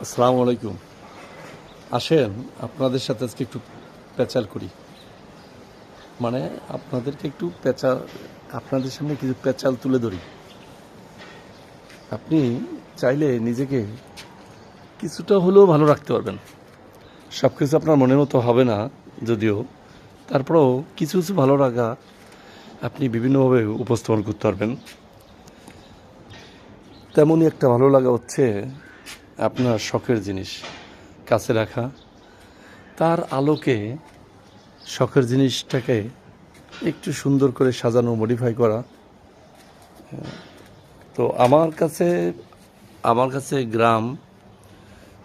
আসসালামু আলাইকুম। আসেন আপনাদের সাথে আজকে একটু প্যাচাল করি, মানে আপনাদেরকে একটু আপনাদের সামনে কিছু প্যাচাল তুলে ধরি। আপনি চাইলে নিজেকে কিছুটা হলেও ভালো রাখতে পারবেন। সব কিছু আপনার মনের মতো হবে না যদিও, তারপরেও কিছু কিছু ভালো লাগা আপনি বিভিন্নভাবে উপস্থাপন করতে পারবেন। তেমনই একটা ভালো লাগা হচ্ছে আপনার শখের জিনিস কাছে রাখা, তার আলোকে শখের জিনিসটাকে একটু সুন্দর করে সাজানো, মডিফাই করা। তো আমার কাছে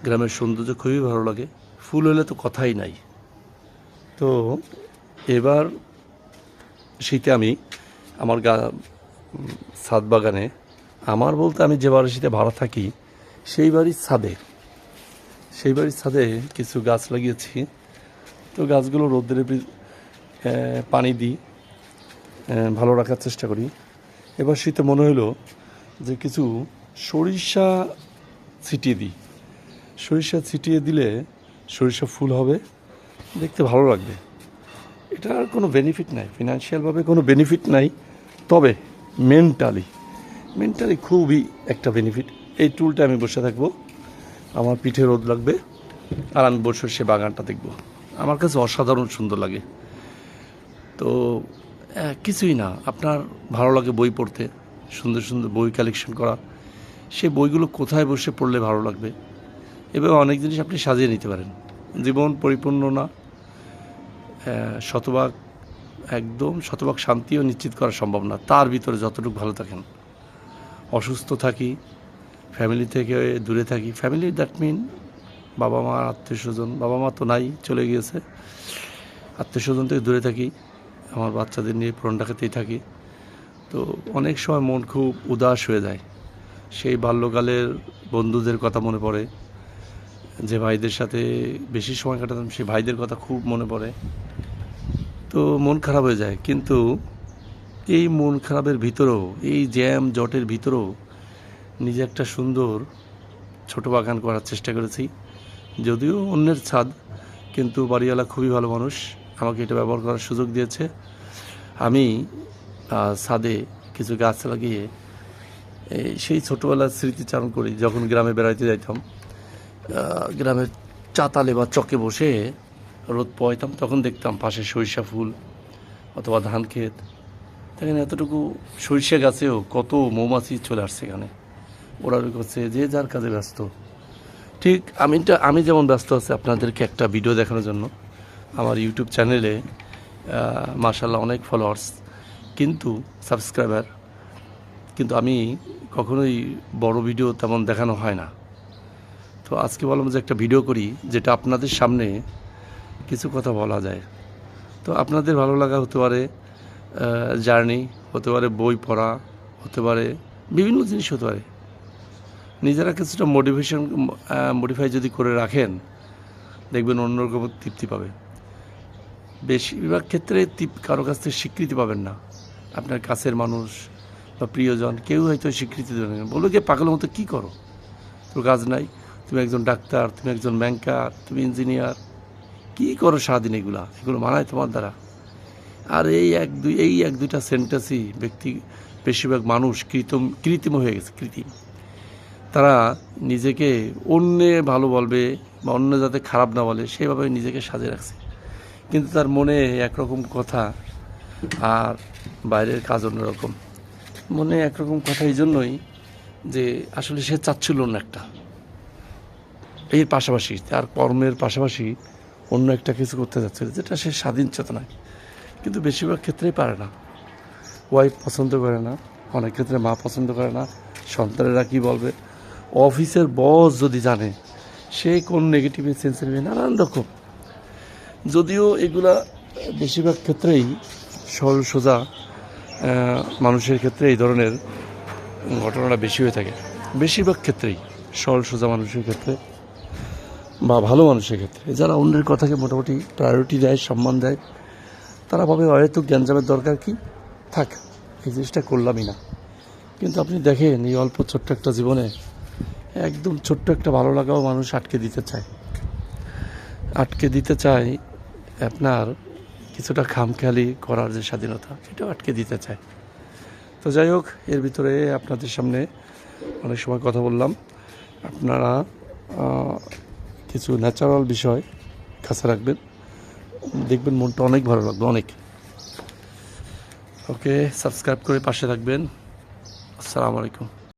গ্রামের সৌন্দর্য খুবই ভালো লাগে। ফুল হলে তো কথাই নাই। তো এবার শীতে আমি আমার ছাদ বাগানে, আমার বলতে আমি যে বাড়িতে ভাড়া থাকি সেই বাড়ির ছাদে কিছু গাছ লাগিয়েছি। তো গাছগুলো রোদ্রে পানি দিই, ভালো রাখার চেষ্টা করি। এবার শীতে মনে হলো যে কিছু সরিষা ছিটিয়ে দিই। সরিষা ছিটিয়ে দিলে সরিষা ফুল হবে, দেখতে ভালো লাগবে। এটার কোনো বেনিফিট নাই, ফিনান্সিয়ালভাবে কোনো বেনিফিট নাই, তবে মেন্টালি খুবই একটা বেনিফিট। এই টুলটা আমি বসে থাকবো, আমার পিঠে রোদ লাগবে, আর আমি বসে সে বাগানটা দেখব। আমার কাছে অসাধারণ সুন্দর লাগে। তো কিছুই না, আপনার ভালো লাগে বই পড়তে, সুন্দর সুন্দর বই কালেকশন করা। সেই বইগুলো কোথায় বসে পড়লে ভালো লাগবে, এভাবে অনেক জিনিস আপনি সাজিয়ে নিতে পারেন। জীবন পরিপূর্ণ না, শতভাগ শতভাগ শান্তিও নিশ্চিত করা সম্ভব না। তার ভিতরে যতটুকু ভালো থাকেন, অসুস্থ থাকি, ফ্যামিলি থেকে দূরে থাকি, ফ্যামিলি দ্যাট মিন বাবা মা, আত্মীয় স্বজন, বাবা মা তো নাই, চলে গিয়েছে, আত্মীয় স্বজন থেকে দূরে থাকি, আমার বাচ্চাদের নিয়ে পুরান ঢাকাতেই থাকি। তো অনেক সময় মন খুব উদাস হয়ে যায়। সেই বাল্যকালের বন্ধুদের কথা মনে পড়ে, যে ভাইদের সাথে বেশি সময় কাটাতাম সেই ভাইদের কথা খুব মনে পড়ে। তো মন খারাপ হয়ে যায়। কিন্তু এই মন খারাপের ভিতরেও, এই জ্যাম জটের ভিতরেও নিজে একটা সুন্দর ছোট বাগান করার চেষ্টা করেছি। যদিও অন্যের ছাদ, কিন্তু বাড়িওয়ালা খুবই ভালো মানুষ, আমাকে এটা ব্যবহার করার সুযোগ দিয়েছে। আমি ছাদে কিছু গাছ লাগিয়ে সেই ছোটোবেলার স্মৃতিচারণ করি। যখন গ্রামে বেড়াইতে যাইতাম, গ্রামের চাতালে বা চকে বসে রোদ পোয়াইতাম, তখন দেখতাম পাশে সরিষা ফুল অথবা ধান ক্ষেত। এখানে এতটুকু সরিষা গাছেও কত মৌমাছি চলে আসছে এখানে, ওড়াউড়ি করছে, যে যার কাজে ব্যস্ত। ঠিক আমি যেমন ব্যস্ত আছি আপনাদেরকে একটা ভিডিও দেখানোর জন্য। আমার ইউটিউব চ্যানেলে মাশাআল্লাহ অনেক ফলোয়ার্স, কিন্তু সাবস্ক্রাইবার, কিন্তু আমি কখনোই বড় ভিডিও তেমন দেখানো হয় না। তো আজকে বললাম যে একটা ভিডিও করি, যেটা আপনাদের সামনে কিছু কথা বলা যায়। তো আপনাদের ভালো লাগা হতে পারে, জার্নি হতে পারে, বই পড়া হতে পারে, বিভিন্ন জিনিস হতে পারে। নিজেরা কিছুটা মডিফাই যদি করে রাখেন, দেখবেন অন্যরকম তৃপ্তি পাবে। বেশিরভাগ ক্ষেত্রে কারো কাছ থেকে স্বীকৃতি পাবেন না। আপনার কাছের মানুষ বা প্রিয়জন কেউ হয়তো স্বীকৃতি দেবেন না, বলবে কি পাগলের মতো কী করো, তোর কাজ নাই, তুমি একজন ডাক্তার, তুমি একজন ব্যাংকার, তুমি ইঞ্জিনিয়ার, কী করো সারাদিন, এগুলো মানায় তোমার দ্বারা? আর এই এক দুইটা সেন্টেন্সই বেশিরভাগ মানুষ কৃত্রিম হয়ে গেছে, কৃত্রিম। তারা নিজেকে অন্যে ভালো বলবে বা অন্য যাতে খারাপ না বলে সেভাবে নিজেকে সাজিয়ে রাখছে, কিন্তু তার মনে একরকম কথা আর বাইরের কাজ অন্যরকম। মনে একরকম কথা এই জন্যই যে আসলে সে চাচ্ছিল অন্য একটা, এর পাশাপাশি তার কর্মের পাশাপাশি অন্য একটা কিছু করতে যাচ্ছিল, যেটা সে স্বাধীন চেতনায়, কিন্তু বেশিরভাগ ক্ষেত্রেই পারে না। ওয়াইফ পছন্দ করে না, অনেক ক্ষেত্রে মা পছন্দ করে না, সন্তানেরা কী বলবে, অফিসের বস যদি জানে, সে কোন নেগেটিভ সেন্স নেবে, নানান রকম। যদিও এগুলা বেশিরভাগ ক্ষেত্রেই সরল সোজা মানুষের ক্ষেত্রে এই ধরনের ঘটনাটা বেশি হয়ে থাকে। বেশিরভাগ ক্ষেত্রেই সরল সোজা মানুষের ক্ষেত্রে বা ভালো মানুষের ক্ষেত্রে, যারা অন্যের কথাকে মোটামুটি প্রায়োরিটি দেয়, সম্মান দেয়, তারা ভাবে হয়তো জ্ঞানজামের দরকার কি, থাক, এই জিনিসটা করলামই না। কিন্তু আপনি দেখেন এই অল্প ছোট্ট একটা জীবনে একদম ছোট্ট একটা ভালো লাগাও মানুষ আটকে দিতে চায় আপনার কিছুটা খামখেয়ালি করার যে স্বাধীনতা, এটাও আটকে দিতে চায়। তো যাই হোক, এর ভিতরে আপনাদের সামনে অনেক সময় কথা বললাম। আপনারা কিছু ন্যাচারাল বিষয় কাছে রাখবেন, দেখবেন মনটা অনেক ভালো লাগবে, অনেক। ওকে, সাবস্ক্রাইব করে পাশে থাকবেন। আসসালামু আলাইকুম।